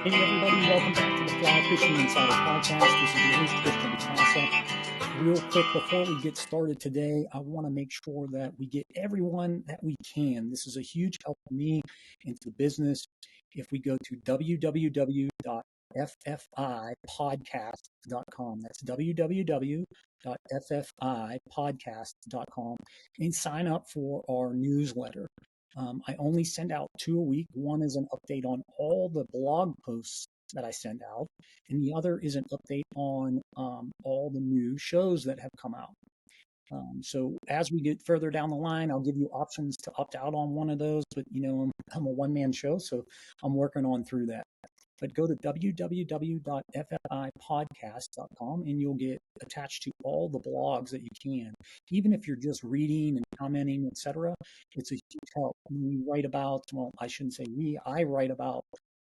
Hey everybody, welcome back to the Fly Fishing Insider Podcast. This is your host, Christian Bacasa. Real quick, before we get started today, I want to make sure that we get everyone that we can. This is a huge help for me and to the business. If we go to www.ffipodcast.com, that's www.ffipodcast.com, and sign up for our newsletter. I only send out 2 a week. One is an update on all the blog posts that I send out, and the other is an update on all the new shows that have come out. So as we get further down the line, I'll give you options to opt out on one of those, but I'm a one-man show, so I'm working on through that. But go to www.ffipodcast.com and you'll get attached to all the blogs that you can. Even if you're just reading and commenting, etc., it's a huge help. We write about, well, I shouldn't say we, I write about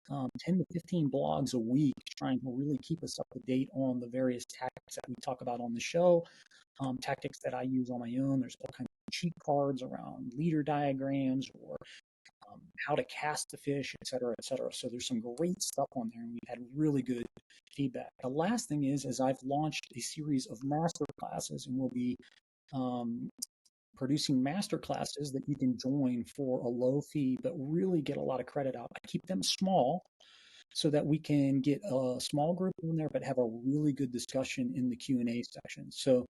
10 to 15 blogs a week, trying to really keep us up to date on the various tactics that we talk about on the show, tactics that I use on my own. There's all kinds of cheat cards around leader diagrams or how to cast the fish, et cetera, et cetera. So there's some great stuff on there, and we've had really good feedback. The last thing is I've launched a series of master classes, and we'll be producing master classes that you can join for a low fee, but really get a lot of credit out. I keep them small so that we can get a small group in there, but have a really good discussion in the Q&A section. So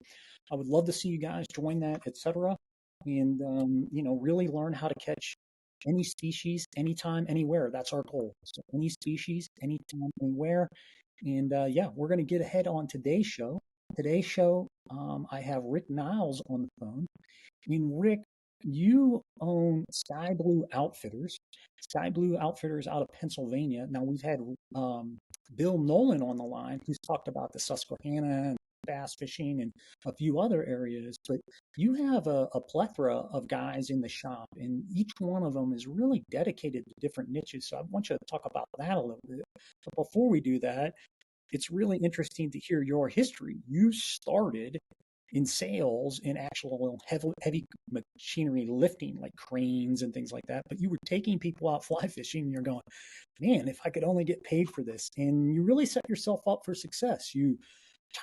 I would love to see you guys join that, et cetera, and really learn how to catch any species, anytime, anywhere. That's our goal. So any species, anytime, anywhere. And we're going to get ahead on today's show. Today's show, I have Rick Nyles on the phone. And Rick, you own Sky Blue Outfitters. Sky Blue Outfitters out of Pennsylvania. Now we've had Bill Nolan on the line, who's talked about the Susquehanna and bass fishing and a few other areas, but you have a plethora of guys in the shop, and each one of them is really dedicated to different niches. So I want you to talk about that a little bit. But before we do that, it's really interesting to hear your history. You started in sales in actual heavy machinery lifting, like cranes and things like that, but you were taking people out fly fishing, and you're going, man, if I could only get paid for this. And you really set yourself up for success. You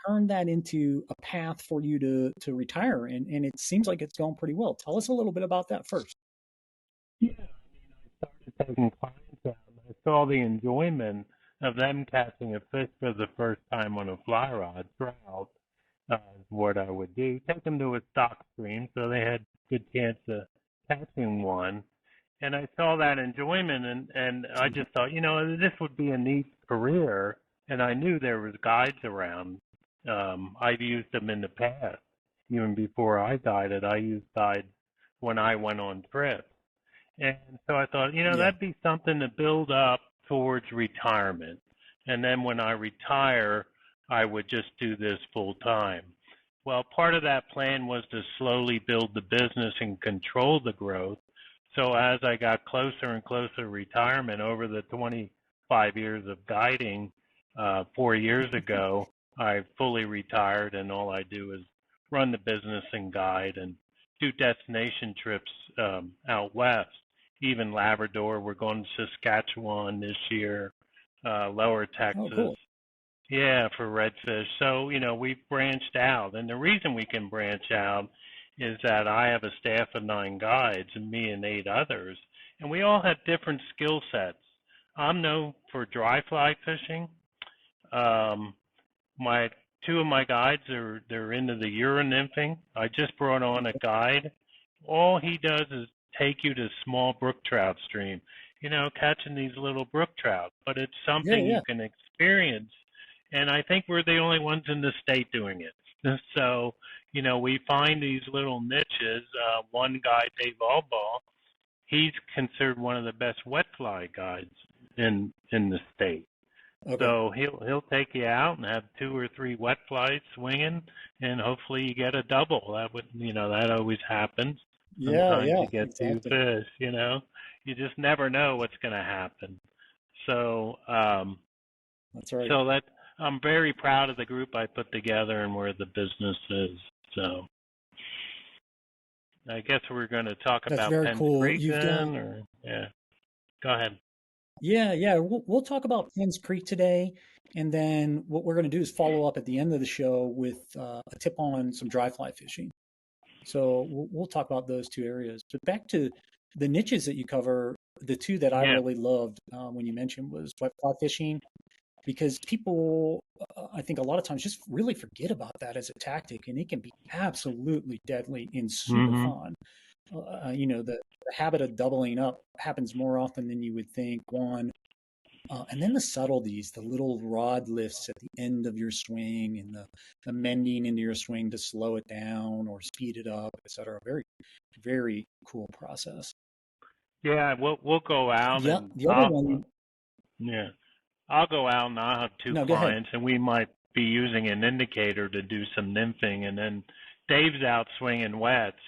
turn that into a path for you to retire, and it seems like it's going pretty well. Tell us a little bit about that first. Yeah, I started taking clients out, and I saw the enjoyment of them catching a fish for the first time on a fly rod, trout, is what I would do. Take them to a stock stream so they had good chance of catching one. And I saw that enjoyment, and I just thought, this would be a neat career. And I knew there was guides around. I've used them in the past. Even before I guided, I used guides when I went on trips. And so I thought, that'd be something to build up towards retirement. And then when I retire, I would just do this full time. Well, part of that plan was to slowly build the business and control the growth. So as I got closer and closer to retirement over the 25 years of guiding, 4 years ago, I fully retired, and all I do is run the business and guide and do destination trips out west, even Labrador. We're going to Saskatchewan this year, Lower Texas. Oh, cool. Yeah, for redfish. So, we've branched out. And the reason we can branch out is that I have a staff of 9 guides, and me and 8 others, and we all have different skill sets. I'm known for dry fly fishing. My 2 of my guides they're into the Euro nymphing. I just brought on a guide. All he does is take you to small brook trout stream, catching these little brook trout. But it's something you can experience, and I think we're the only ones in the state doing it. So, we find these little niches. One guy, Dave Albaugh, he's considered one of the best wet fly guides in the state. Okay. So he'll take you out and have 2 or 3 wet flies swinging, and hopefully you get a double. That would, that always happens. Sometimes you get exactly 2 fish. You just never know what's going to happen. So that's right. So I'm very proud of the group I put together and where the business is. So I guess we're going to talk about Penn Creek then, or yeah. Go ahead. Yeah. We'll talk about Penns Creek today, and then what we're going to do is follow up at the end of the show with a tip on some dry fly fishing. So we'll talk about those two areas. But back to the niches that you cover, the two that I Yeah. really loved when you mentioned was wet fly fishing, because people, I think a lot of times just really forget about that as a tactic, and it can be absolutely deadly and super Hmm. fun. The habit of doubling up happens more often than you would think. One, and then the subtleties, the little rod lifts at the end of your swing and the mending into your swing to slow it down or speed it up, et cetera. Very, very cool process. Yeah, we'll go out Yep. and The other one, yeah, I'll go out and I'll have two no, go ahead. clients, and we might be using an indicator to do some nymphing, and then Dave's out swinging wets,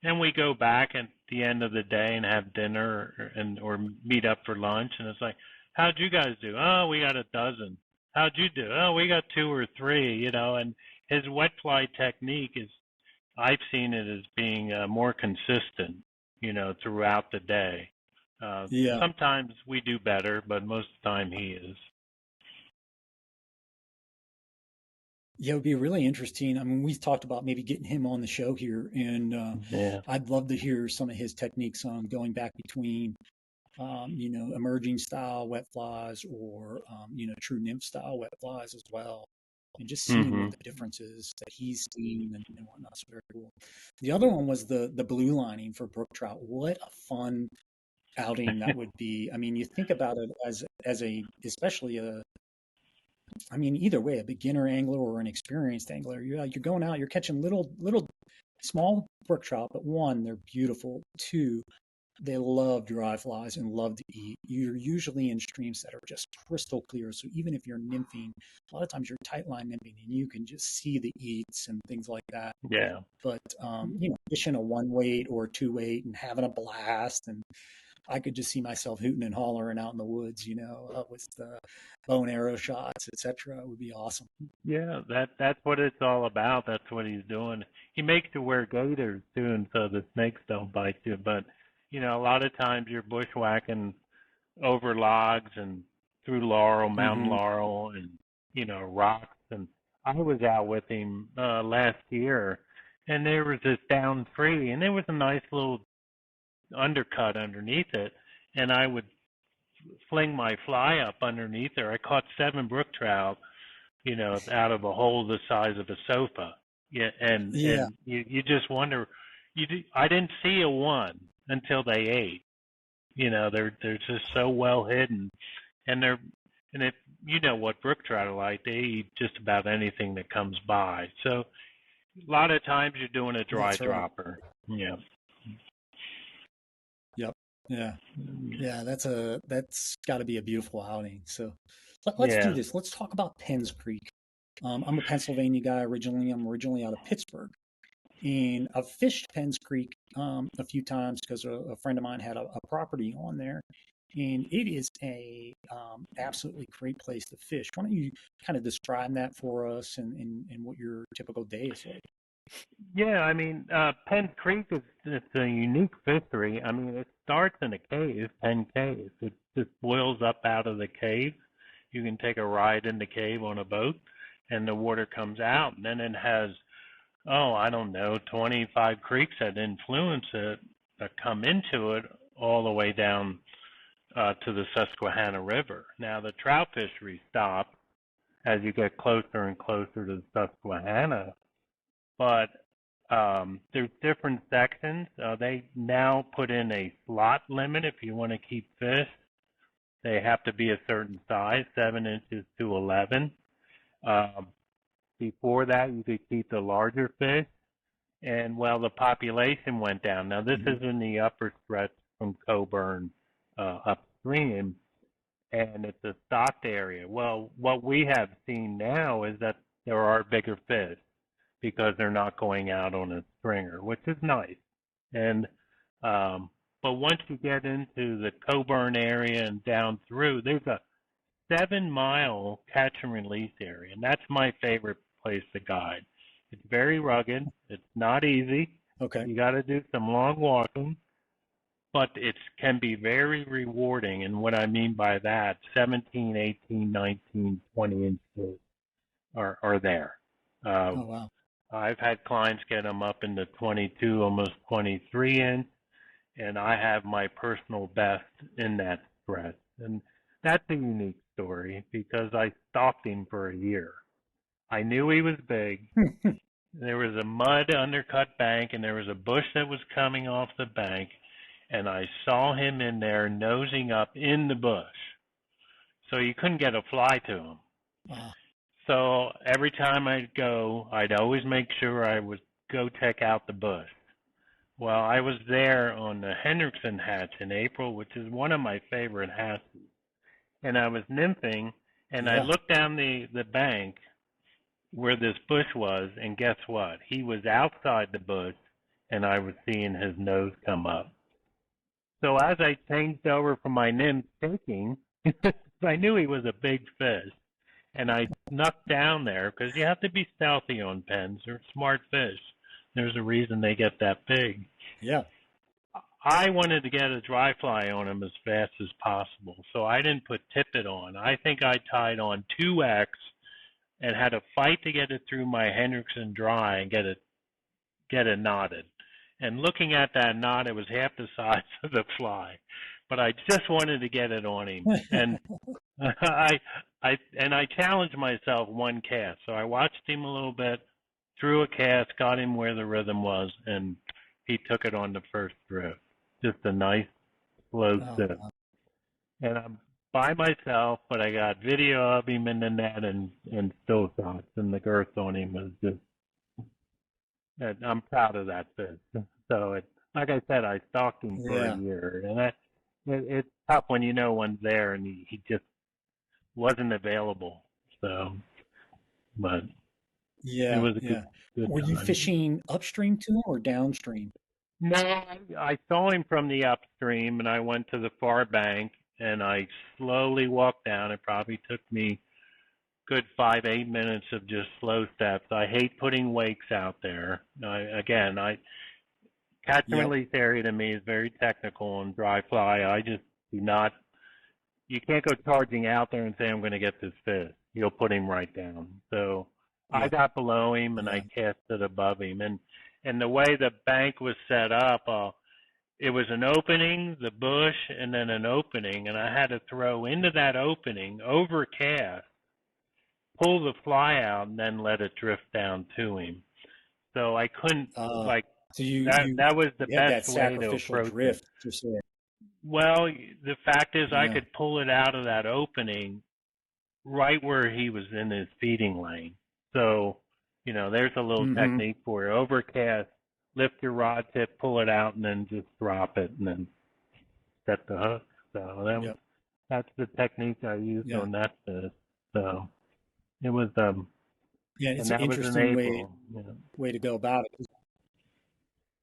and we go back at the end of the day and have dinner or meet up for lunch, and it's like, how'd you guys do? Oh, we got a dozen. How'd you do? Oh, we got two or three, and his wet fly technique is, I've seen it as being more consistent, throughout the day. Uh, Yeah. Sometimes we do better, but most of the time he is. Yeah, it would be really interesting. I mean, we've talked about maybe getting him on the show here, and Yeah. I'd love to hear some of his techniques on going back between emerging style wet flies or, true nymph style wet flies as well. And just seeing what Mhm. the differences that he's seen and whatnot. So very cool. The other one was the blue lining for brook trout. What a fun outing that would be. I mean, you think about it as a especially a I mean, either way, a beginner angler or an experienced angler, you're going out, you're catching little small brook trout, but one, they're beautiful. Two, they love dry flies and love to eat. You're usually in streams that are just crystal clear. So even if you're nymphing, a lot of times you're tight line nymphing and you can just see the eats and things like that. Yeah. But fishing a one weight or two weight and having a blast, and I could just see myself hooting and hollering out in the woods, with the bow and arrow shots, etc. It would be awesome. Yeah, that's what it's all about. That's what he's doing. He makes you wear gaiters too, and so the snakes don't bite you. But a lot of times you're bushwhacking over logs and through laurel, mountain Hmm. laurel, and rocks. And I was out with him last year, and there was this down tree, and there was a nice little undercut underneath it, and I would fling my fly up underneath there. I caught 7 brook trout, out of a hole the size of a sofa. Yeah, and Yeah, and you just wonder. I didn't see a one until they ate. They're just so well hidden, and they're and if you know what brook trout are like, they eat just about anything that comes by. So a lot of times you're doing a dry that's right. dropper. Yeah. Yep. Yeah. Yeah. That's got to be a beautiful outing. So let's do Yeah. this. Let's talk about Penns Creek. I'm a Pennsylvania guy originally. I'm originally out of Pittsburgh, and I've fished Penns Creek a few times because a friend of mine had a property on there, and it is a absolutely great place to fish. Why don't you kind of describe that for us and what your typical day is like? Yeah, I mean, Penn Creek is it's a unique fishery. I mean, it starts in a cave, Penn Cave. It just boils up out of the cave. You can take a ride in the cave on a boat, and the water comes out. And then it has, oh, I don't know, 25 creeks that influence it, that come into it all the way down to the Susquehanna River. Now, the trout fishery stops as you get closer and closer to the Susquehanna, but there's different sections. They now put in a slot limit if you want to keep fish. They have to be a certain size, 7 inches to 11. Um, Before that, you could keep the larger fish. And well, the population went down. Now, this Hmm. is in the upper stretch from Coburn upstream, and it's a stocked area. Well, what we have seen now is that there are bigger fish because they're not going out on a stringer, which is nice. And but once you get into the Coburn area and down through, there's a 7-mile catch and release area, and that's my favorite place to guide. It's very rugged. It's not easy. Okay. You got to do some long walking, but it can be very rewarding. And what I mean by that, 17, 18, 19, 20-inch fish are there. Uh, Oh, wow. I've had clients get them up into 22, almost 23-inch, and I have my personal best in that stretch. And that's a unique story because I stalked him for a year. I knew he was big. There was a mud undercut bank, and there was a bush that was coming off the bank, and I saw him in there nosing up in the bush. So you couldn't get a fly to him. Wow. So every time I'd go, I'd always make sure I would go check out the bush. Well, I was there on the Hendrickson hatch in April, which is one of my favorite hatches. And I was nymphing, and I Yeah. looked down the bank where this bush was, and guess what? He was outside the bush, and I was seeing his nose come up. So as I changed over from my nymph thinking, I knew he was a big fish, and I snuck down there because you have to be stealthy on pens. They're smart fish. There's a reason they get that big. Yeah. I wanted to get a dry fly on him as fast as possible, so I didn't put tippet on. I think I tied on 2X and had a fight to get it through my Hendrickson dry and get it knotted. And looking at that knot, it was half the size of the fly, but I just wanted to get it on him. And I challenged myself one cast. So I watched him a little bit, threw a cast, got him where the rhythm was, and he took it on the first drift. Just a nice slow sip. Wow. And I'm by myself, but I got video of him in the net and still shots, and the girth on him was just. And I'm proud of that fish. So like I said, I stalked him for a Yeah. year, and it's tough when you know one's there and he just wasn't available. So, but it Yeah. was a Yeah. good Were you time. fishing upstream too or downstream? No, I saw him from the upstream, and I went to the far bank, and I slowly walked down. It probably took me good 5, 8 minutes of just slow steps. I hate putting wakes out there. Catch and Yep. release area to me is very technical on dry fly. I just do not. You can't go charging out there and say I'm going to get this fish. You'll put him right down. So I Yeah. got below him and I Yeah. cast it above him. And the way the bank was set up, it was an opening, the bush, and then an opening, and I had to throw into that opening, overcast, pull the fly out, and then let it drift down to him. So I couldn't Uh, like so that. That was the you had that best way to sacrificial approach it. drift to say. Well, the fact is, I Yeah. could pull it out of that opening right where he was in his feeding lane. So, there's a little Mm-hmm. technique for you. Overcast, lift your rod tip, pull it out, and then just drop it, and then set the hook. So Yep. that's the technique I used Yeah. on that fish. So it was Yeah. and It's an that was in interesting way April. to go about it.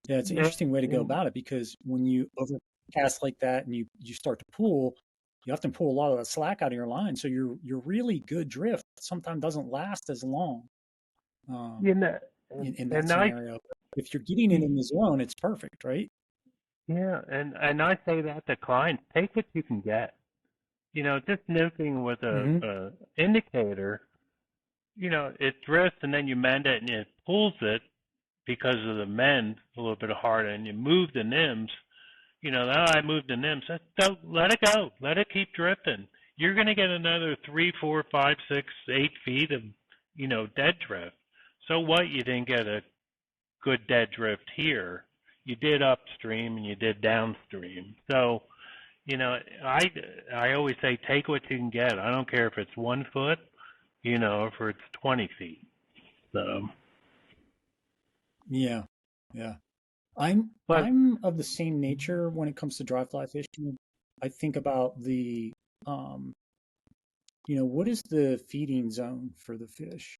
Yeah, it's an Yeah, interesting way to go about it because when you overcast like that and you start to pull, you often pull a lot of the slack out of your line. So your really good drift sometimes doesn't last as long um, you know, in that and I scenario. If you're getting it in the zone, it's perfect, right? yeah, and I say that to clients, take what you can get. Just nymphing with Hmm. a indicator, it drifts and then you mend it and it pulls it because of the mend a little bit harder and you move the nymphs. Now I moved the nymphs. Don't let it go. Let it keep drifting. You're going to get another 3, 4, 5, 6, 8 feet of, dead drift. So what? You didn't get a good dead drift here. You did upstream and you did downstream. So, I always say take what you can get. I don't care if it's 1 foot, if it's 20 feet. So, Yeah, yeah. I'm but I'm of the same nature when it comes to dry fly fishing. I think about um, what is the feeding zone for the fish?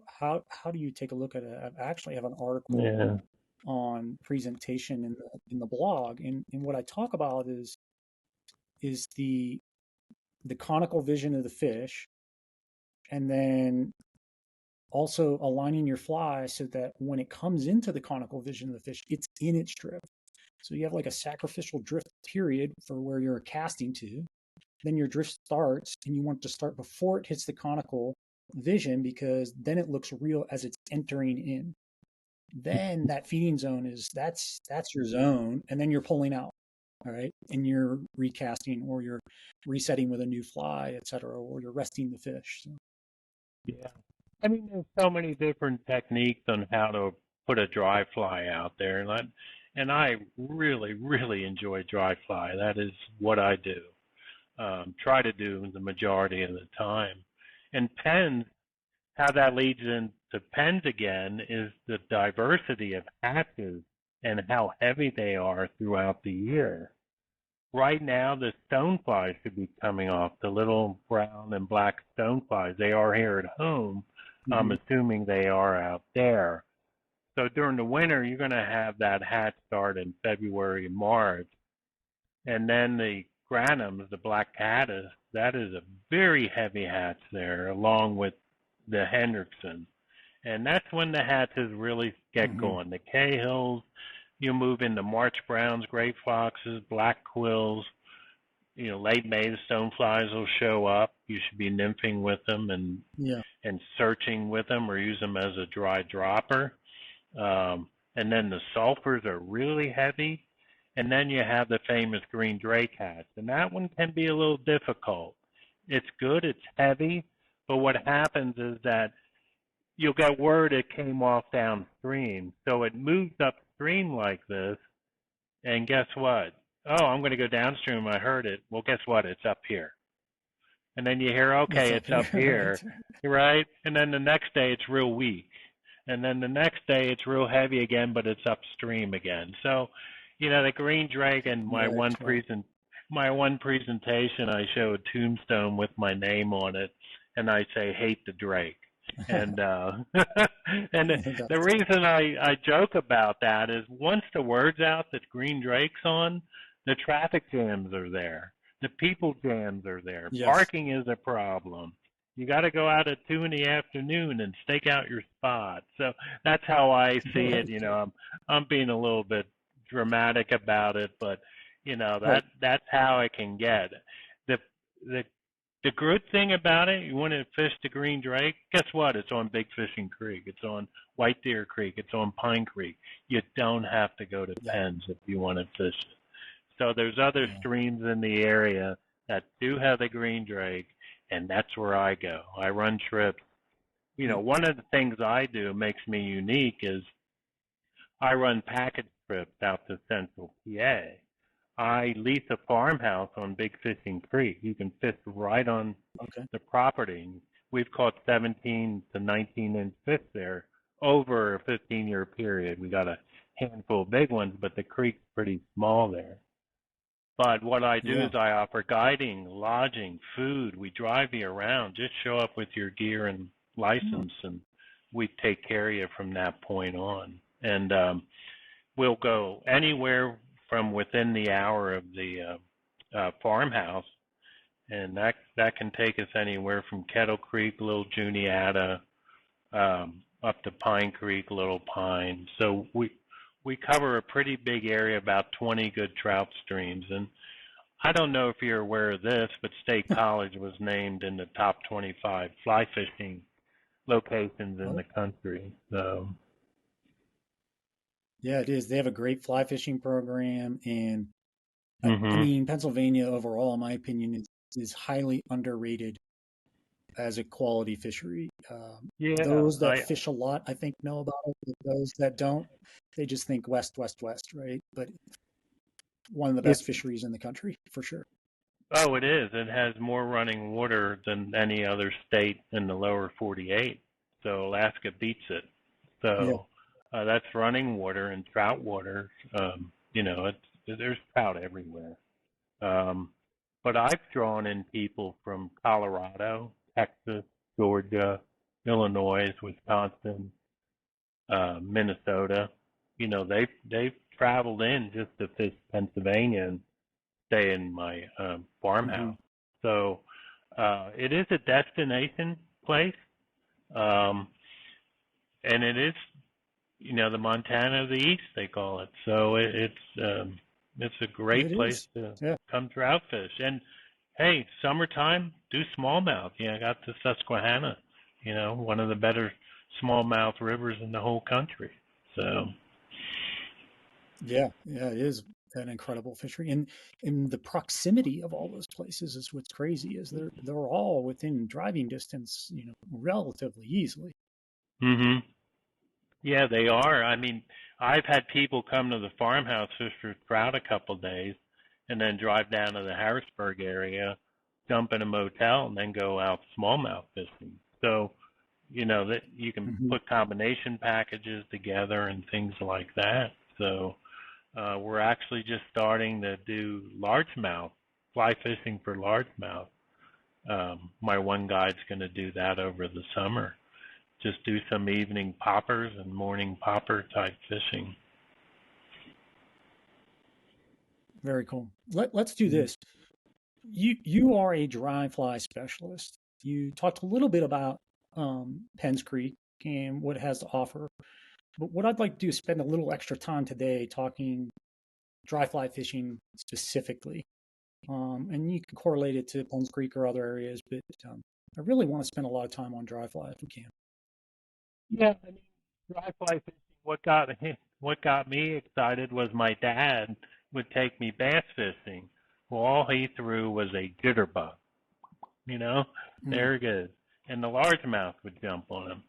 How do you take a look at it? I actually have an article yeah, on presentation in the blog, and what I talk about is the conical vision of the fish, and then also aligning your fly so that when it comes into the conical vision of the fish, it's in its drift. So you have like a sacrificial drift period for where you're casting to. Then your drift starts, and you want to start before it hits the conical vision because then it looks real as it's entering in. Then that feeding zone is that's your zone, and then you're pulling out. All right, and you're recasting or you're resetting with a new fly, etc., or you're resting the fish. So, Yeah. I mean, there's so many different techniques on how to put a dry fly out there, and I really, really enjoy dry fly. That is what I do. Try to do the majority of the time. And pens, how that leads into pens again is the diversity of hatches and how heavy they are throughout the year. Right now, the stoneflies should be coming off, the little brown and black stoneflies. They are here at home. I'm mm-hmm. assuming they are out there. So during the winter, you're going to have that hatch start in February, March. And then the granums, the black caddis, that is a very heavy hatch there, along with the Hendrickson. And that's when the hatches really get Mm-hmm. going. The Cahills, you move into March browns, gray foxes, black quills. Late May the stoneflies will show up. You should be nymphing with them Yeah. and searching with them or use them as a dry dropper. And then the sulfurs are really heavy. And then you have the famous green drake hatch. And that one can be a little difficult. It's good, it's heavy, but what happens is that you'll get word it came off downstream. So it moves upstream like this, and guess what? Oh, I'm going to go downstream. I heard it. Well, guess what? It's up here. And then you hear, It's okay, up it's up here, here, right? And then the next day it's real weak. And then the next day it's real heavy again, but it's upstream again. So, the green dragon, right? Right. my one presentation, I show a tombstone with my name on it, and I say, hate the drake. And and the That's reason I joke about that is once the word's out that green drake's on, the traffic jams are there. The people jams are there. yes. Parking is a problem. You got to go out at 2 in the afternoon and stake out your spot. So that's how I see it. Right. I'm being a little bit dramatic about it, but Right. that's how it can get. The the the good thing about it, you want to fish the green drake, guess what? It's on Big Fishing Creek. It's on White Deer Creek. It's on Pine Creek. You don't have to go to Yeah. Penn's if you want to fish it. So there's other Yeah. streams in the area that do have the green drake, and that's where I go. I run trips. Yeah. One of the things I do makes me unique is I run package trips out to Central PA. I lease a farmhouse on Big Fishing Creek. You can fish right on Okay. the property. We've caught 17 to 19-inch fish there over a 15-year period. We got a handful of big ones, but the creek's pretty small there. But what I do Yeah. is I offer guiding, lodging, food. We drive you around. Just show up with your gear and license, and we take care of you from that point on. And we'll go anywhere from within the hour of the farmhouse, and that can take us anywhere from Kettle Creek, Little Juniata, up to Pine Creek, Little Pine. So we cover a pretty big area, about 20 good trout streams. And I don't know if you're aware of this, but State College was named in the top 25 fly fishing locations in Oh, the country. So yeah, it is. They have a great fly fishing program, and I hmm mean, Pennsylvania overall, in my opinion, is highly underrated as a quality fishery. yeah, Those that fish a lot, I think, know about it. But those that don't, they just think west, west, west, right? But one of the best it's fisheries in the country for sure. oh, it is. It has more running water than any other state in the lower 48. So Alaska beats it. Yeah. So that's running water and trout water. There's trout everywhere. Um, but I've drawn in people from Colorado, Texas, Georgia, Illinois, Wisconsin, Minnesota. They've traveled in just to fish Pennsylvania and stay in my Hmm. farmhouse. So it is a destination place, um, and it is the Montana of the East, they call it. So it's a great It place is. to Yeah. come trout fish. And hey, summertime, do smallmouth. I got the Susquehanna, one of the better smallmouth rivers in the whole country. So, Yeah. Yeah. It is an incredible fishery. And the proximity of all those places is what's crazy is they're all within driving distance, relatively easily. hmm yeah, they are. I mean, I've had people come to the farmhouse fish for trout a couple days, and then drive down to the Harrisburg area, jump in a motel, and then go out smallmouth fishing. So, that you can Hmm. put combination packages together and things like that. So, we're actually just starting to do largemouth, fly fishing for largemouth. My one guide's going to do that over the summer. Just do some evening poppers and morning popper type fishing. Very cool. Let's do Mhm. this. You are a dry fly specialist. You talked a little bit about Penns Creek and what it has to offer. But what I'd like to do is spend a little extra time today talking dry fly fishing specifically. And you can correlate it to Penns Creek or other areas, but I really want to spend a lot of time on dry fly if we can. Yeah, I mean, dry fly fishing. What got me excited was my dad would take me bass fishing. Well, all he threw was a jitterbug. You know, Mm. there it is, and the largemouth would jump on him.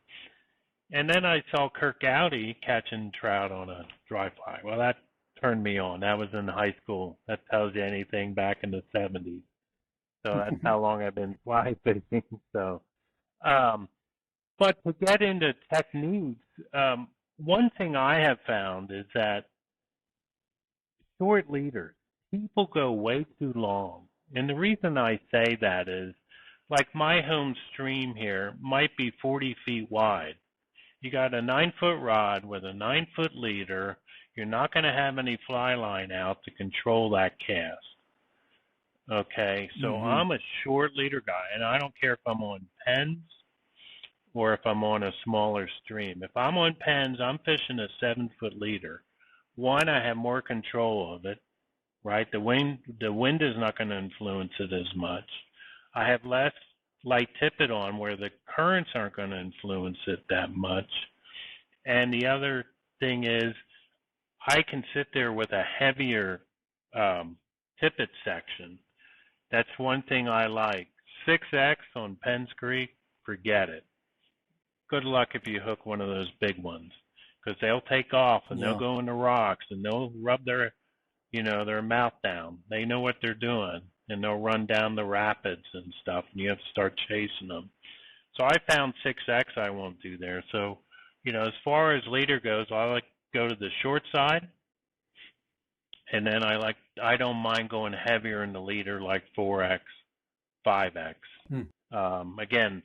And then I saw Kirk Gowdy catching trout on a dry fly. Well, that turned me on. That was in high school. That tells you anything back in the 70s. So that's how long I've been fly fishing. So, um, but to get into techniques, one thing I have found is that short leaders, people go way too long. And the reason I say that is, like my home stream here might be 40 feet wide. You got a 9-foot rod with a 9-foot leader. You're not going to have any fly line out to control that cast. Okay, so Hmm. I'm a short leader guy, and I don't care if I'm on pens or if I'm on a smaller stream. If I'm on pens, I'm fishing a 7-foot leader. One, I have more control of it, right? The wind is not going to influence it as much. I have less light tippet on where the currents aren't going to influence it that much. And the other thing is I can sit there with a heavier tippet section. That's one thing I like. 6X on Penns Creek, forget it. Good luck if you hook one of those big ones, because they'll take off and they'll Yeah. go in the rocks and they'll rub their mouth down. They know what they're doing, and they'll run down the rapids and stuff, and you have to start chasing them. So I found 6X I won't do there. So, as far as leader goes, I like to go to the short side, and then I don't mind going heavier in the leader like 4X, 5X. Mm. Again,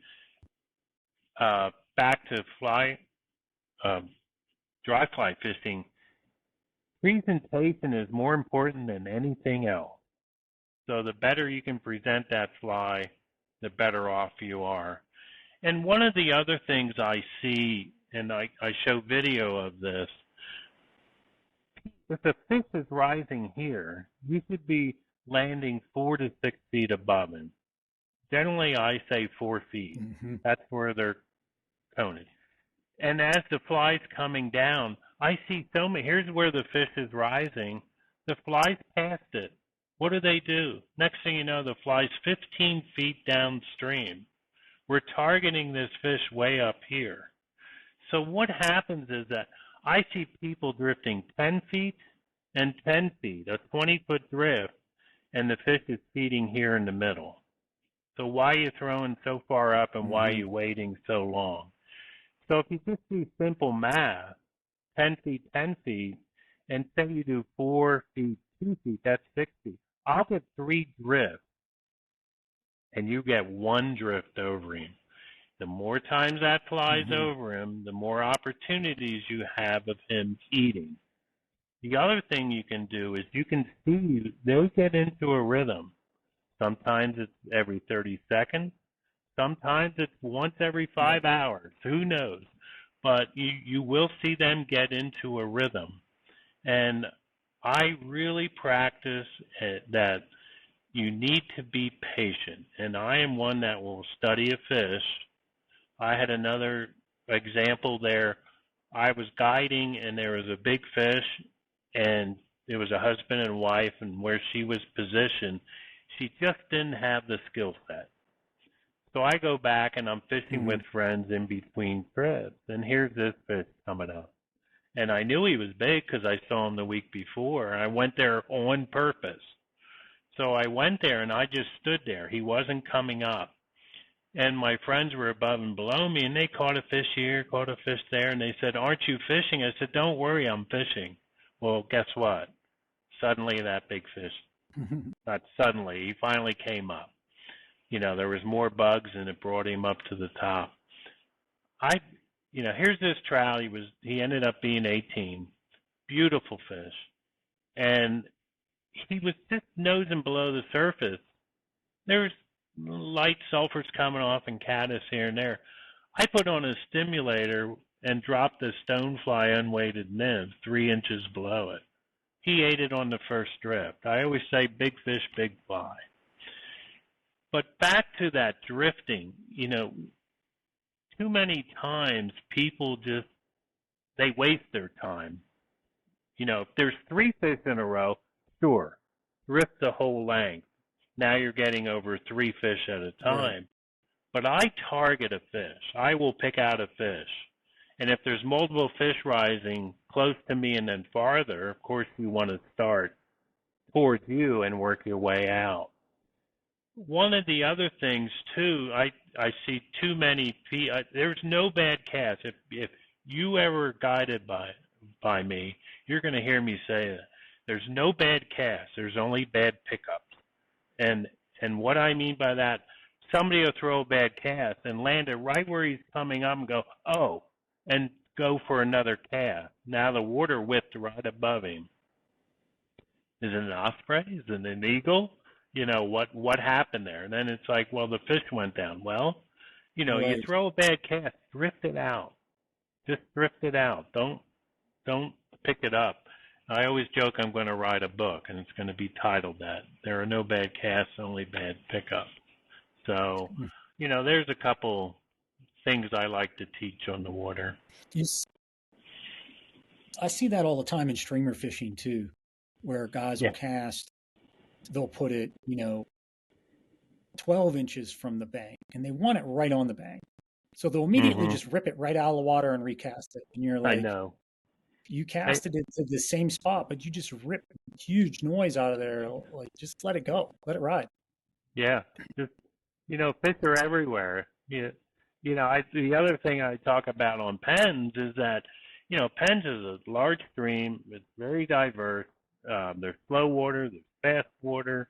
back to uh, dry fly fishing, presentation is more important than anything else. So the better you can present that fly, the better off you are. And one of the other things I see, and I show video of this, if the fish is rising here, you should be landing 4 to 6 feet above him. Generally, I say 4 feet. Hmm. That's where they're coned. And as the fly's coming down, I see so many. Here's where the fish is rising. The fly's past it. What do? Next thing you know, the fly's 15 feet downstream. We're targeting this fish way up here. So what happens is that I see people drifting 10 feet and 10 feet, a 20-foot drift, and the fish is feeding here in the middle. So why are you throwing so far up and why are Hmm. you waiting so long? So if you just do simple math, 10 feet, 10 feet, and say you do 4 feet, 2 feet, that's 6 feet. I'll get 3 drifts, and you get 1 drift over him. The more times that flies Hmm. over him, the more opportunities you have of him eating. The other thing you can do is you can see they'll get into a rhythm. Sometimes it's every 30 seconds. Sometimes it's once every Yep. 5 hours. Who knows? but you will see them get into a rhythm. And I really practice that you need to be patient. And I am one that will study a fish. I had another example there. I was guiding and there was a big fish and it was a husband and wife, and where she was positioned, she just didn't have the skill set. So I go back and I'm fishing Mm-hmm. with friends in between trips, and here's this fish coming up. And I knew he was big because I saw him the week before. I went there on purpose. So I went there and I just stood there. He wasn't coming up. And my friends were above and below me, and they caught a fish here, caught a fish there, and they said, "Aren't you fishing?" I said, "Don't worry, I'm fishing." Well, guess what? Suddenly that big fish, not suddenly, he finally came up. There was more bugs and it brought him up to the top. I, here's this trout. He ended up being 18. Beautiful fish. And he was just nosing below the surface. There was light sulfurs coming off and caddis here and there. I put on a stimulator and dropped a stonefly unweighted nymph 3 inches below it. He ate it on the first drift. I always say big fish, big fly. But back to that drifting, too many times people they waste their time. If there's 3 fish in a row, sure, drift the whole length. Now you're getting over 3 fish at a Right. time. But I target a fish. I will pick out a fish. And if there's multiple fish rising close to me and then farther, of course you want to start towards you and work your way out. One of the other things too, I see too many. There's no bad cast. If you ever guided by me, you're going to hear me say that. There's no bad cast. There's only bad pickups. And what I mean by that, somebody will throw a bad cast and land it right where he's coming up and go, oh, and go for another cast. Now the water whipped right above him. Is it an osprey? Is it an eagle? What happened there? And then it's like, well, the fish went down. Well, you Right. throw a bad cast, drift it out. Just drift it out. Don't pick it up. I always joke I'm going to write a book, and it's going to be titled that. There are no bad casts, only bad pickups. So, there's a couple things I like to teach on the water. You s- I see that all the time in streamer fishing too, where guys will Yeah. cast, they'll put it, 12 inches from the bank, and they want it right on the bank. So they'll immediately Mhm. just rip it right out of the water and recast it. And you're I like, know. you I, casted it to the same spot, but you just ripped huge noise out of there. Like, just let it go, let it ride. yeah. Just fish are everywhere. The other thing I talk about on Penns is that, Penns is a large stream. It's very diverse. There's slow water, there's fast water,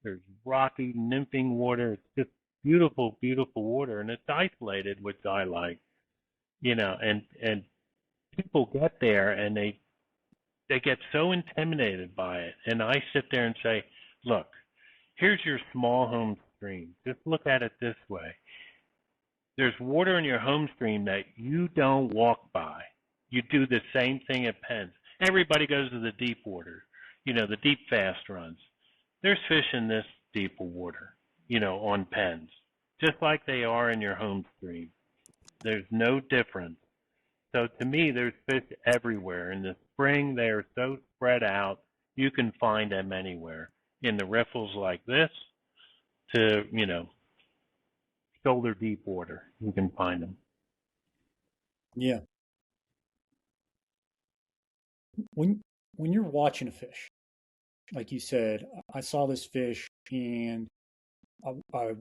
there's rocky, nymphing water. It's just beautiful, beautiful water, and it's isolated, which I like. And people get there and they get so intimidated by it. And I sit there and say, look, here's your small home stream. Just look at it this way. There's water in your home stream that you don't walk by. You do the same thing at Penns. Everybody goes to the deep water, the deep fast runs. There's fish in this deeper water, on Penns, just like they are in your home stream. There's no difference. So to me, there's fish everywhere. In the spring, they are so spread out, you can find them anywhere. In the riffles like this to, shoulder deep water, you can find them. Yeah. When when you're watching a fish, like you said, I saw this fish and I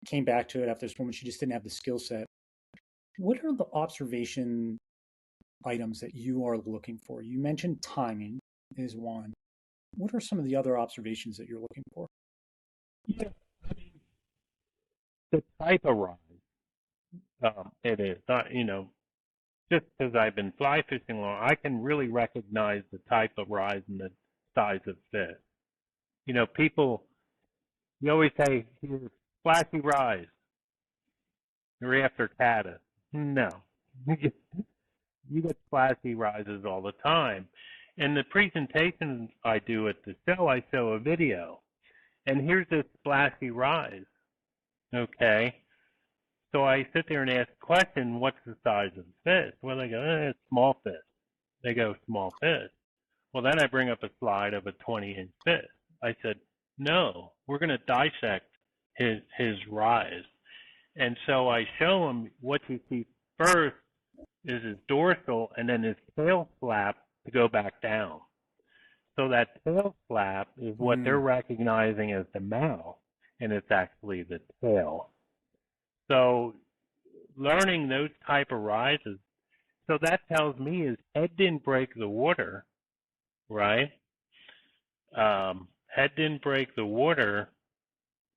came back to it after this woman. She just didn't have the skill set. What are the observation items that you are looking for? You mentioned timing is one. What are some of the other observations that you're looking for? Yeah, the type of rise, it is. Just because I've been fly fishing long, I can really recognize the type of rise and the size of fish. People, you always say, here's flashy rise. You're after caddis. No. you get splashy rises all the time. In the presentations I do at the show, I show a video, and here's this splashy rise. Okay, so I sit there and ask the question, what's the size of the fish? Well, they go, it's small fish. They go, small fish. Well, then I bring up a slide of a 20-inch fish. I said, no, we're going to dissect his rise. And so I show him what you see first is his dorsal and then his tail flap to go back down. So that tail flap is what they're recognizing as the mouth, and it's actually the tail. So learning those type of rises, so that tells me his head didn't break the water, right? Head didn't break the water,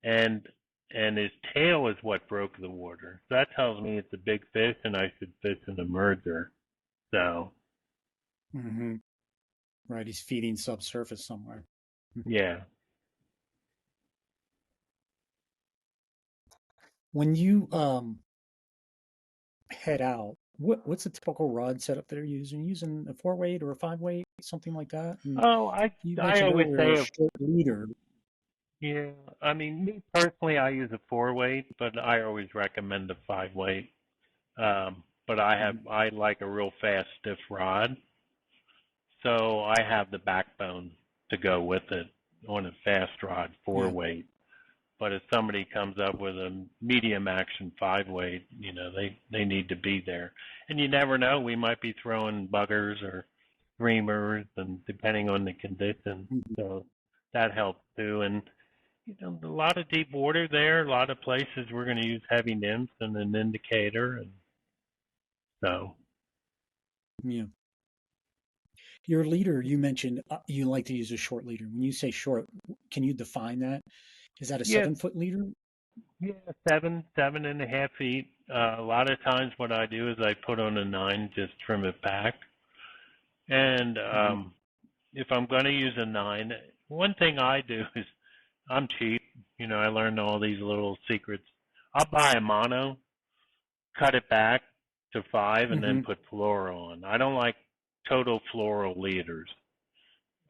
and his tail is what broke the water. So that tells me it's a big fish, and I should fish in a merger. So. Mm-hmm. Right, he's feeding subsurface somewhere. Yeah. When you head out, what's the typical rod setup that you're using? Using a 4-weight or a 5-weight, something like that? And Oh, you I mentioned always earlier a say, short leader. yeah. I mean, me personally, I use a 4-weight, but I always recommend a 5-weight. But I like a real fast, stiff rod, so I have the backbone to go with it on a fast rod 4-weight. But if somebody comes up with a medium action 5-weight, they need to be there. And you never know, we might be throwing buggers or streamers, and depending on the conditions. So that helps too. And a lot of deep water there, a lot of places we're going to use heavy nymphs and an indicator, and so. Yeah. Your leader, you mentioned you like to use a short leader. When you say short, can you define that? Is that a Yeah, 7-foot leader? yeah, 7.5 feet. A lot of times what I do is I put on a 9, just trim it back. And if I'm going to use a 9, one thing I do is I'm cheap. I learned all these little secrets. I'll buy a mono, cut it back to 5, and then put fluoro on. I don't like total fluoro leaders.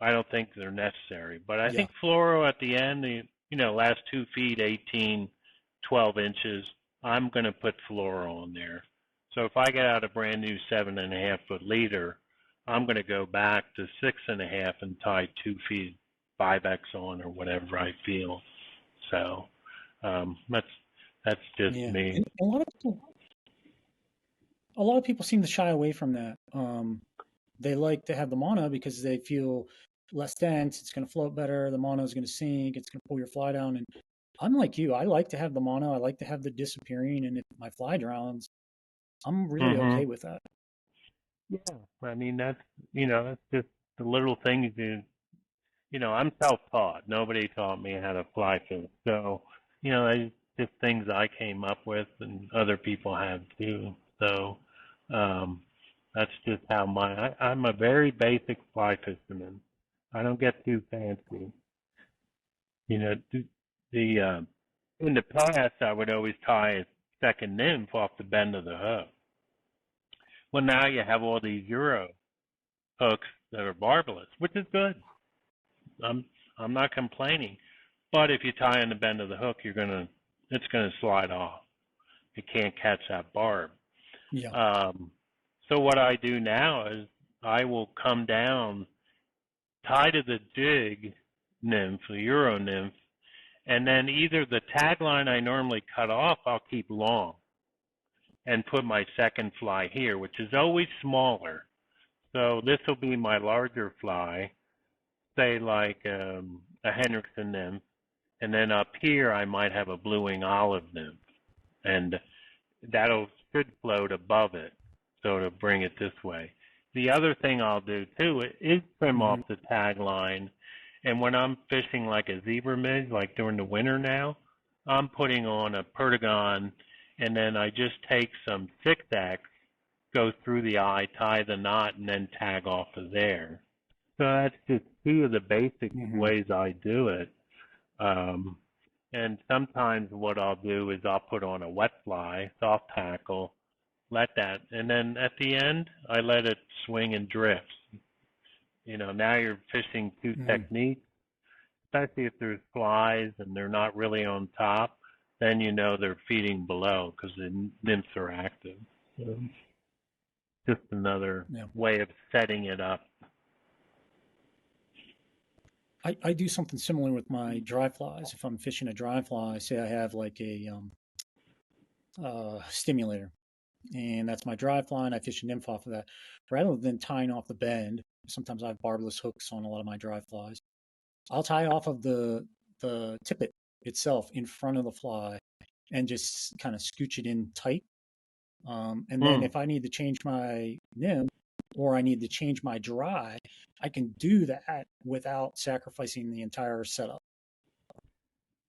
I don't think they're necessary. But I think fluoro at the end, last 2 feet, 18, 12 inches, I'm going to put fluoro on there. So if I get out a brand new 7.5-foot leader, I'm going to go back to 6.5 and tie 2 feet 5X on, or whatever I feel. So that's just me. And a lot of people seem to shy away from that. They like to have the mono because they feel less dense. It's going to float better. The mono is going to sink. It's going to pull your fly down. And I'm like you. I like to have the mono. I like to have the disappearing. And if my fly drowns, I'm really okay with that. Yeah, I mean that's just the little things I'm self-taught. Nobody taught me how to fly fish, so it's just things I came up with, and other people have too. So that's just how I'm a very basic fly fisherman. I don't get too fancy. The in the past I would always tie a second nymph off the bend of the hook. Well, now you have all these Euro hooks that are barbless, which is good. I'm not complaining, but if you tie on the bend of the hook, it's gonna slide off. It can't catch that barb. Yeah. So what I do now is I will come down, tie to the jig nymph, the Euro nymph, and then either the tagline I normally cut off, I'll keep long and put my second fly here, which is always smaller. So this will be my larger fly, say like a Henriksen nymph, and then up here I might have a blue-wing olive nymph, and should float above it, so to bring it this way. The other thing I'll do too is trim off the tagline, and when I'm fishing like a zebra midge, like during the winter now, I'm putting on a Perdigon, and then I just take some 6X, go through the eye, tie the knot, and then tag off of there. So that's just two of the basic ways I do it. And sometimes what I'll do is I'll put on a wet fly, soft tackle, let that. And then at the end, I let it swing and drift. Now you're fishing two techniques, especially if there's flies and they're not really on top, then they're feeding below because the nymphs are active. So just another way of setting it up. I do something similar with my dry flies. If I'm fishing a dry fly, say I have like a stimulator, and that's my dry fly, and I fish a nymph off of that. Rather than tying off the bend, sometimes I have barbless hooks on a lot of my dry flies. I'll tie off of the tippet itself in front of the fly and just kind of scooch it in tight. And then if I need to change my nymph or I need to change my dry, I can do that without sacrificing the entire setup.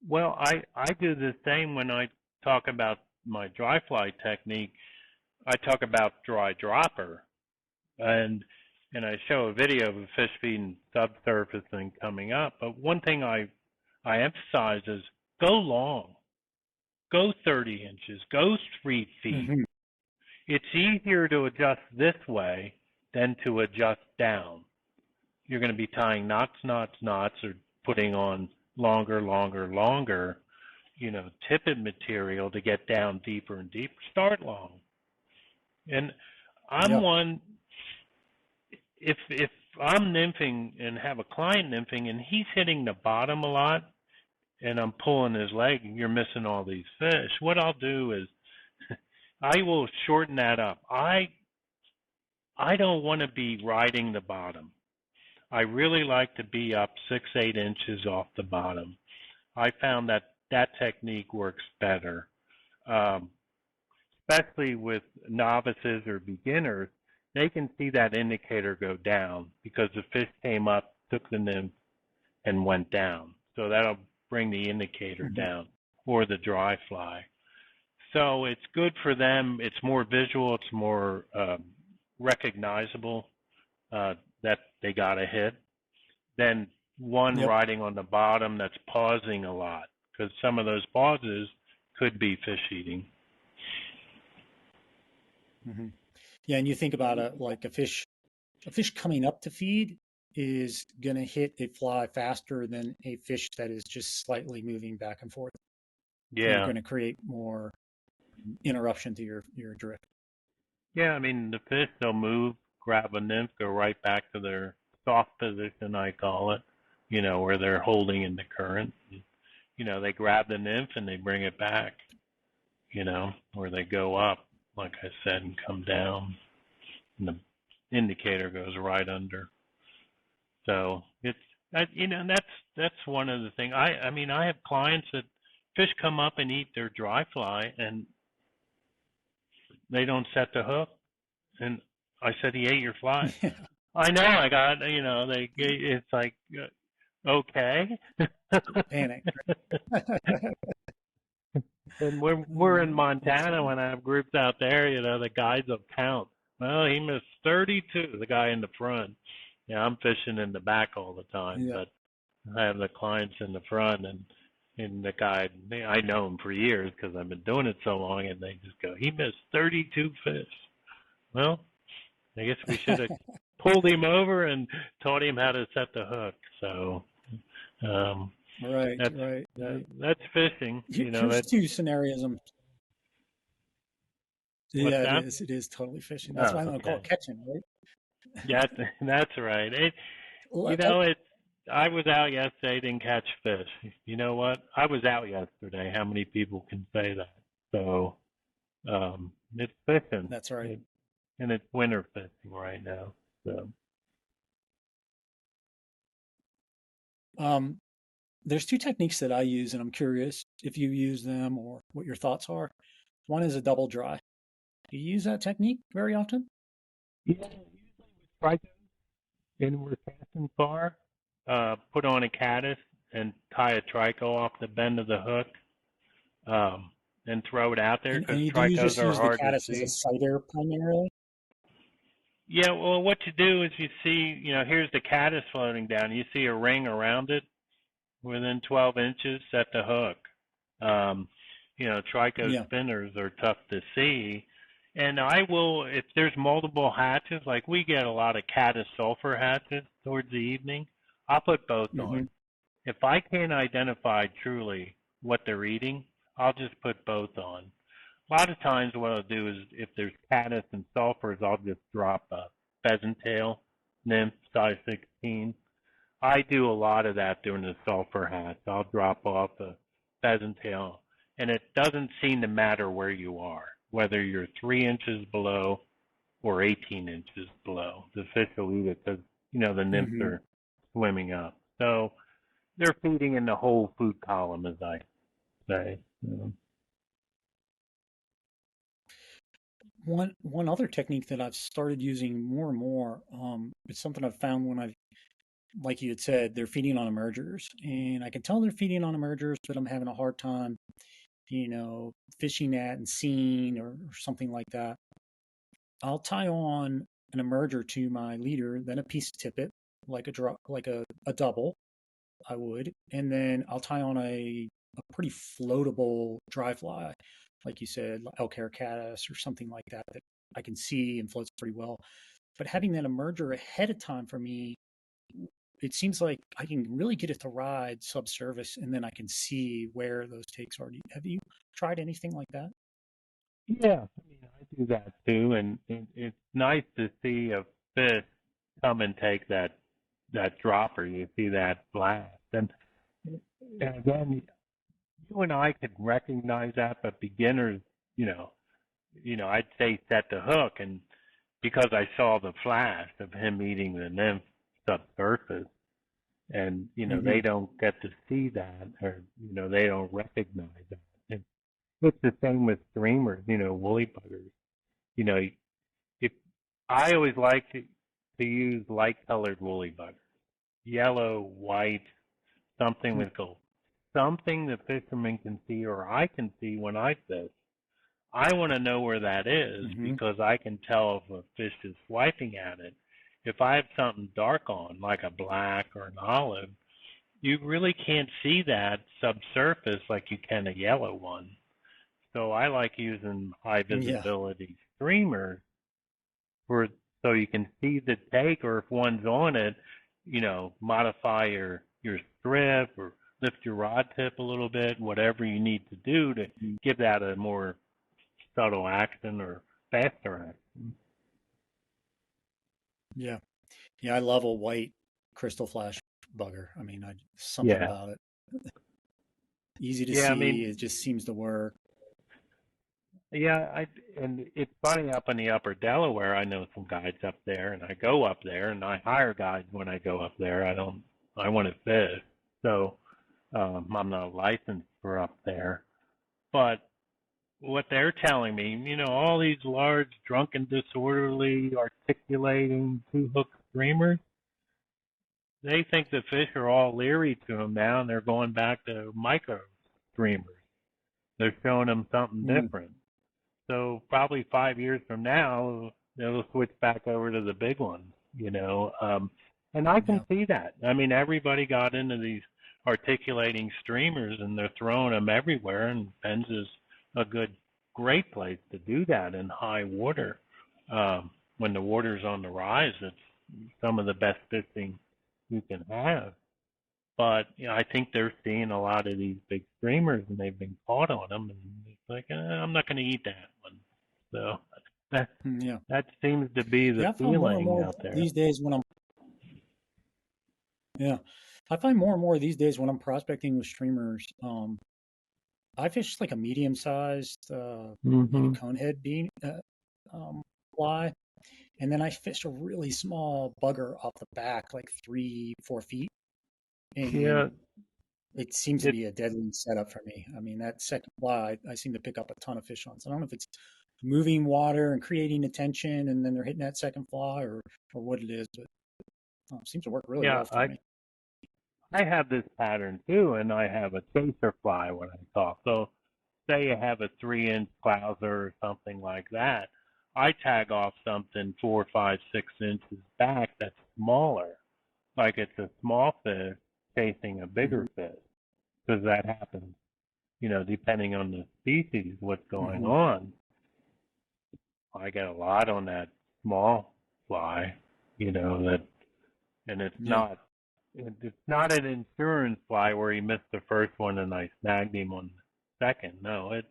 Well, I do the same when I talk about my dry fly technique. I talk about dry dropper, and I show a video of a fish feeding subsurface and coming up. But one thing I emphasize is go long, go 30 inches, go 3 feet. Mm-hmm. It's easier to adjust this way than to adjust down. You're going to be tying knots, or putting on longer, tippet material to get down deeper and deeper. Start long. And I'm one, if I'm nymphing and have a client nymphing and he's hitting the bottom a lot and I'm pulling his leg and you're missing all these fish, what I'll do is I will shorten that up. I don't want to be riding the bottom. I really like to be up 6-8 inches off the bottom. I found that technique works better, especially with novices or beginners. They can see that indicator go down because the fish came up, took the nymph, and went down. So that'll bring the indicator down, or the dry fly. So it's good for them. It's more visual. It's more recognizable that they got a hit than one riding on the bottom that's pausing a lot, because some of those pauses could be fish eating. Mm-hmm. Yeah, and you think about it like a fish coming up to feed is going to hit a fly faster than a fish that is just slightly moving back and forth. Yeah. You're going to create more interruption to your drift. Yeah, I mean, the fish, they'll move, grab a nymph, go right back to their soft position, I call it, where they're holding in the current. They grab the nymph and they bring it back, or they go up, like I said, and come down. And the indicator goes right under. So it's, that's one of the things. I mean, I have clients that fish come up and eat their dry fly and they don't set the hook. And I said, he ate your fly. I know, I got, it's like, okay. Panic. And we're in Montana when I have groups out there, the guys will count. Well, he missed 32, the guy in the front. Yeah, I'm fishing in the back all the time, but I have the clients in the front, and the guy, I know him for years because I've been doing it so long, and they just go, he missed 32 fish. Well, I guess we should have pulled him over and taught him how to set the hook. So, right. That's fishing. Here's two scenarios. It is totally fishing. That's why I'm going to call it catching, right? Yeah, that's right. I was out yesterday, didn't catch fish. You know what? I was out yesterday. How many people can say that? So, it's fishing. That's right. And it's winter fishing right now. So, there's two techniques that I use, and I'm curious if you use them or what your thoughts are. One is a double dry. Do you use that technique very often? Yeah, usually with trico, and we're casting far. Put on a caddis and tie a trico off the bend of the hook, and throw it out there because tricos are hard to see. Do you just use the caddis as a sighter primarily? Yeah, well, what you do is you see, here's the caddis floating down. You see a ring around it within 12 inches, set the hook. Trico spinners are tough to see. And I will, if there's multiple hatches, like we get a lot of caddis sulfur hatches towards the evening, I'll put both Hmm. on. If I can't identify truly what they're eating, I'll just put both on. A lot of times what I'll do is if there's caddis and sulfurs, I'll just drop a pheasant tail, nymph size 16. I do a lot of that during the sulfur hatch. I'll drop off a pheasant tail, and it doesn't seem to matter where you are, whether you're 3 inches below or 18 inches below. The fish will eat it because, the nymphs Hmm. are swimming up. So they're feeding in the whole food column, as I say. One other technique that I've started using more and more, it's something I've found when I've, like you had said, they're feeding on emergers, and I can tell they're feeding on emergers, but I'm having a hard time, fishing at and seeing or something like that. I'll tie on an emerger to my leader, then a piece of tippet, like a drop, like a double, I would, and then I'll tie on a pretty floatable dry fly, like you said, elk hair caddis or something like that that I can see and floats pretty well. But having that emerger ahead of time for me, it seems like I can really get it to ride subsurface, and then I can see where those takes are. Have you tried anything like that? Yeah, I mean, I do that too, and it's nice to see a fish come and take that dropper. You see that blast, and again, you and I could recognize that, but beginners, you know, I'd say set the hook, and because I saw the flash of him eating the nymph subsurface, and Hmm. they don't get to see that, or they don't recognize that. And it's the same with streamers, woolly buggers. You know, if I always like to use light colored woolly buggers, yellow, white, something with gold, something the fisherman can see or I can see when I fish. I want to know where that is Hmm. because I can tell if a fish is swiping at it. If I have something dark on, like a black or an olive, you really can't see that subsurface like you can a yellow one. So I like using high Yeah. visibility streamers for so you can see the take, or if one's on it, modify your strip or lift your rod tip a little bit, whatever you need to do to give that a more subtle action or faster action. Yeah. Yeah. I love a white crystal flash bugger. I mean, something Yeah, about it. Easy to yeah. I see. mean, It just seems to work. yeah. And it's funny up in the Upper Delaware. I know some guides up there, and I go up there, and I hire guides when I go up there. I don't. I want to fish, so I'm not licensed for up there. But what they're telling me, all these large, drunken, disorderly, articulating two-hook streamers, they think the fish are all leery to them now, and they're going back to micro streamers. They're showing them something Mm, different. So probably 5 years from now, they'll switch back over to the big ones. And I can yeah. see that. I mean, everybody got into these articulating streamers, and they're throwing them everywhere, and Penn's is a great place to do that in high water. When the water's on the rise, it's some of the best fishing you can have. But I think they're seeing a lot of these big streamers, and they've been caught on them, and it's like, I'm not going to eat that one. So that Yeah. that seems to be the Yeah. I find more and feeling more out there. these days when I'm, yeah, I find more and more these days when I'm prospecting with streamers, I fish like a medium sized, maybe Hmm. conehead bean, fly. And then I fished a really small bugger off the back, like 3, 4 feet. And Yeah, it seems to it be a deadly setup for me. I mean, that second fly, I seem to pick up a ton of fish on. So I don't know if it's moving water and creating attention, and then they're hitting that second fly, or what it is, but it seems to work really yeah, well for me. I have this pattern too, and I have a chaser fly when I talk. So say you have a 3 inch clouser or something like that, I tag off something 4, 5, 6 inches back that's smaller, like it's a small fish chasing a Hmm. bigger fish, because that happens, depending on the species, what's going Hmm. on. I get a lot on that small fly, that, and Yeah. it's not an insurance fly where he missed the first one and I snagged him on the second. No,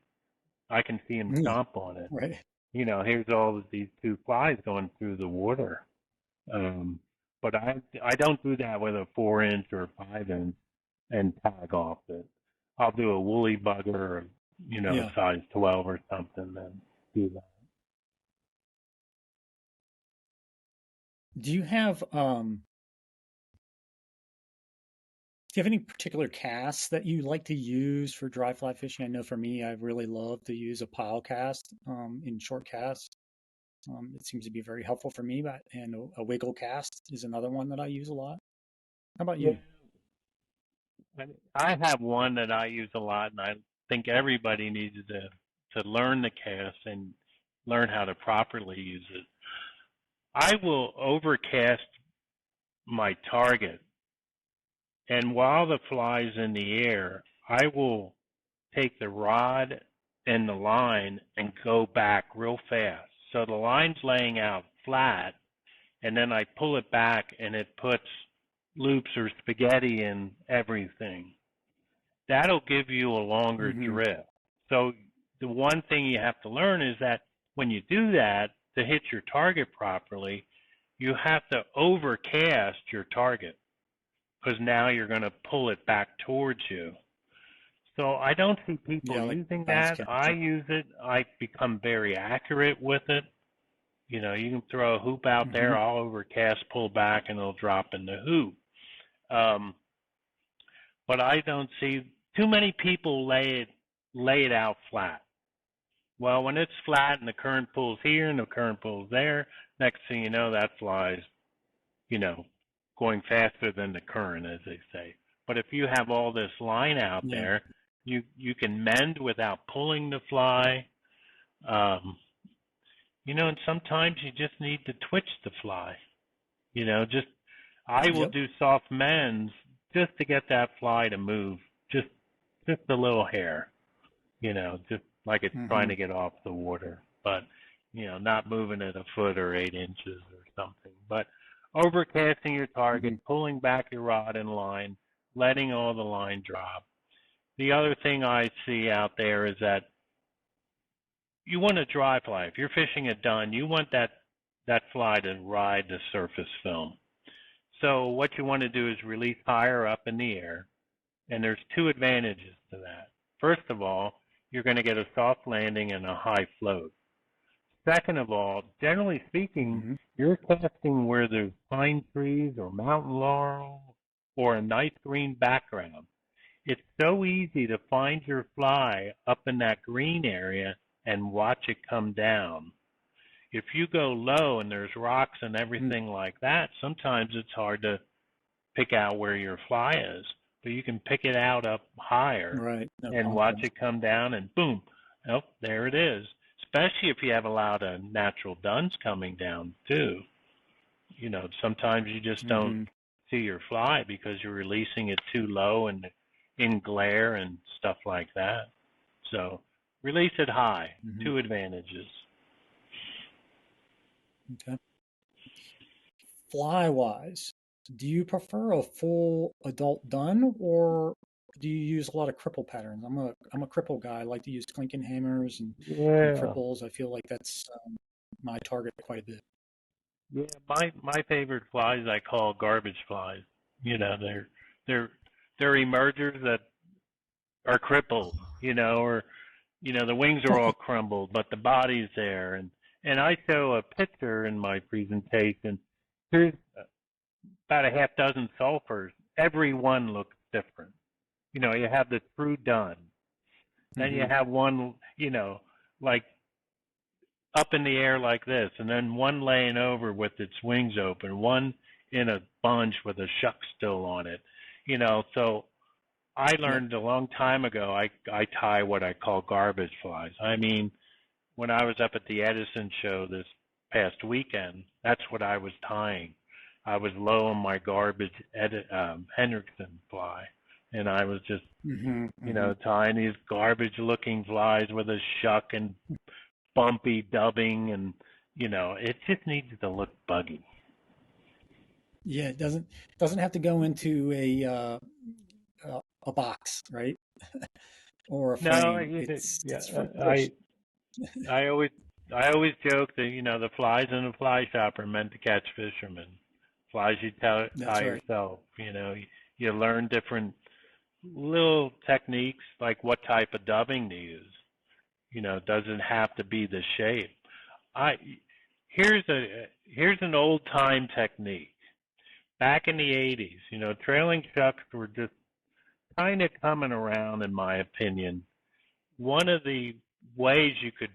I can see him Yeah. stomp on it. Right. Here's all of these two flies going through the water. Um, but I don't do that with a 4 inch or 5 inch and tag off it. I'll do a woolly bugger or, Yeah. size 12 or something and do that. Do you have do you have any particular casts that you like to use for dry fly fishing? I know for me, I really love to use a pile cast in short cast. It seems to be very helpful for me, but and a wiggle cast is another one that I use a lot. How about Yeah. you? I have one that I use a lot, and I think everybody needs to learn the cast and learn how to properly use it. I will overcast my target, and while the fly's in the air, I will take the rod and the line and go back real fast. So the line's laying out flat, and then I pull it back, and it puts loops or spaghetti in everything. That'll give you a longer Hmm. drift. So the one thing you have to learn is that when you do that, to hit your target properly, you have to overcast your target because now you're going to pull it back towards you. So I don't see people Yeah, like using bounce that. I casting. use it. I become very accurate with it. You can throw a hoop out Hmm. there, I'll overcast, pull back, and it'll drop in the hoop. Um, but I don't see too many people lay it out flat. Well, when it's flat and the current pulls here and the current pulls there, next thing you know, that flies, you know, going faster than the current, as they say. But if you have all this line out Yeah. there, you can mend without pulling the fly. Um, and sometimes you just need to twitch the fly. Just I will Yep. do soft mends just to get that fly to move, just just a little hair. Just like it's trying Hmm. to get off the water, but not moving it a foot or 8 inches or something. But overcasting your target, Hmm. pulling back your rod and line, letting all the line drop. The other thing I see out there is that you want a dry fly. If you're fishing a dun, you want that fly to ride the surface film. So what you want to do is release higher up in the air, and there's two advantages to that. First of all, you're going to get a soft landing and a high float. Second of all, generally speaking, Hmm. you're casting where there's pine trees or mountain laurel or a nice green background. It's so easy to find your fly up in that green area and watch it come down. If you go low and there's rocks and everything like that, sometimes it's hard to pick out where your fly is, but you can pick it out up higher Right. No and watch confidence. it come down and boom, oh, there it is. Especially if you have a lot of natural duns coming down too. Sometimes you just don't Hmm. see your fly because you're releasing it too low and in glare and stuff like that. So release it high. Hmm. Two advantages. Okay. Fly wise, do you prefer a full adult dun or do you use a lot of cripple patterns? I'm a cripple guy. I like to use clinking hammers and Yeah. cripples. I feel like that's my target quite a bit. Yeah, my favorite flies I call garbage flies. They're they're emergers that are crippled, or the wings are all crumbled, but the body's there. And I show a picture in my presentation. Here's about a half dozen sulfurs. Every one looks different. You have the true dun. Then you Hmm. have one, like up in the air like this, and then one laying over with its wings open, one in a bunch with a shuck still on it. So I Yep. learned a long time ago I tie what I call garbage flies. I mean, when I was up at the Edison show this past weekend, that's what I was tying. I was low on my garbage Hendrickson fly, and I was just Hmm. Hmm. tying these garbage looking flies with a shuck and bumpy dubbing, and it just needs to look buggy. Yeah, it doesn't have to go into a box, right? Or a No, frame. It's for I fish. I always I always joke that the flies in the fly shop are meant to catch fishermen. Flies you That's tie right. yourself. You learn different little techniques, like what type of dubbing to use. Doesn't have to be the shape. I here's an old time technique. Back in the 80s, trailing shucks were just kind of coming around, in my opinion. One of the ways you could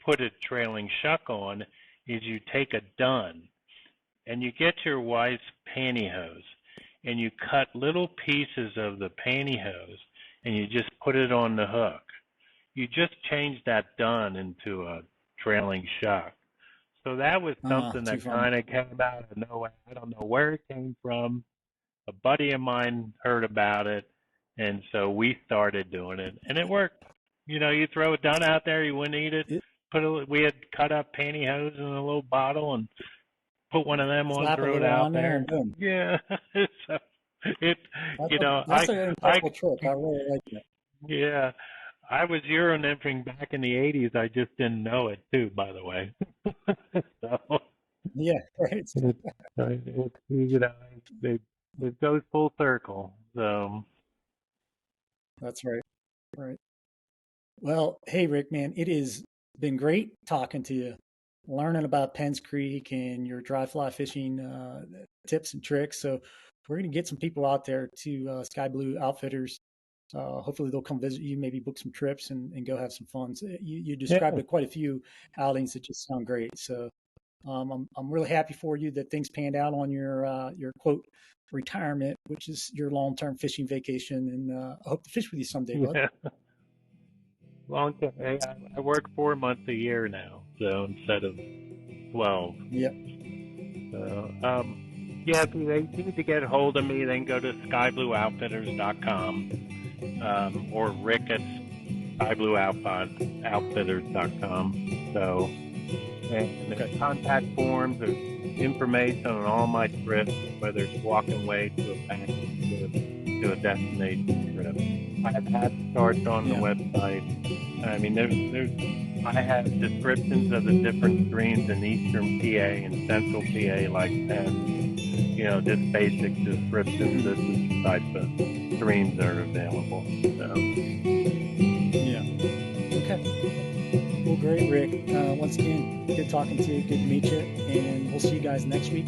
put a trailing shuck on is you take a dun and you get your wife's pantyhose and you cut little pieces of the pantyhose and you just put it on the hook. You just changed that dun into a trailing shuck. So that was something Too that funny. kind of came out of nowhere. I don't know where it came from. A buddy of mine heard about it, and so we started doing it, and it worked. You throw a dun out there, you wouldn't eat it. It, We had cut up pantyhose in a little bottle and put one of them on, slap a throw it little out on there there. and boom. Yeah. So it, That's an I, incredible trick. I really like that. yeah, I was Euro nymphing back in the 80s. I just didn't know it too, by the way. So Yeah, right. it, it, it goes full circle. So That's right. Right. Well, hey Rick, man, it has been great talking to you, learning about Penns Creek and your dry fly fishing tips and tricks. So we're going to get some people out there to Sky Blue Outfitters. Hopefully they'll come visit you, maybe book some trips and go have some fun. So you described yeah, quite a few outings that just sound great. So I'm really happy for you that things panned out on your quote retirement, which is your long term fishing vacation. And I hope to fish with you someday, bud. yeah. Long time. I work 4 months a year now, so instead of 12. Yep. So, yeah, if you need to get a hold of me, then go to skyblueoutfitters.com, or Rick at skyblueoutfitters.com. So, and there's contact forms, there's information on all my trips, whether it's walking away to a package trip, to a destination trip. I have had charts on the Yeah. website. I mean, I have descriptions of the different streams in eastern PA and central PA, like Penn. Just basic descriptions. This is the type of streams that are available. So, Yeah. Okay. Well, great, Rick. Once again, good talking to you. Good to meet you. And we'll see you guys next week.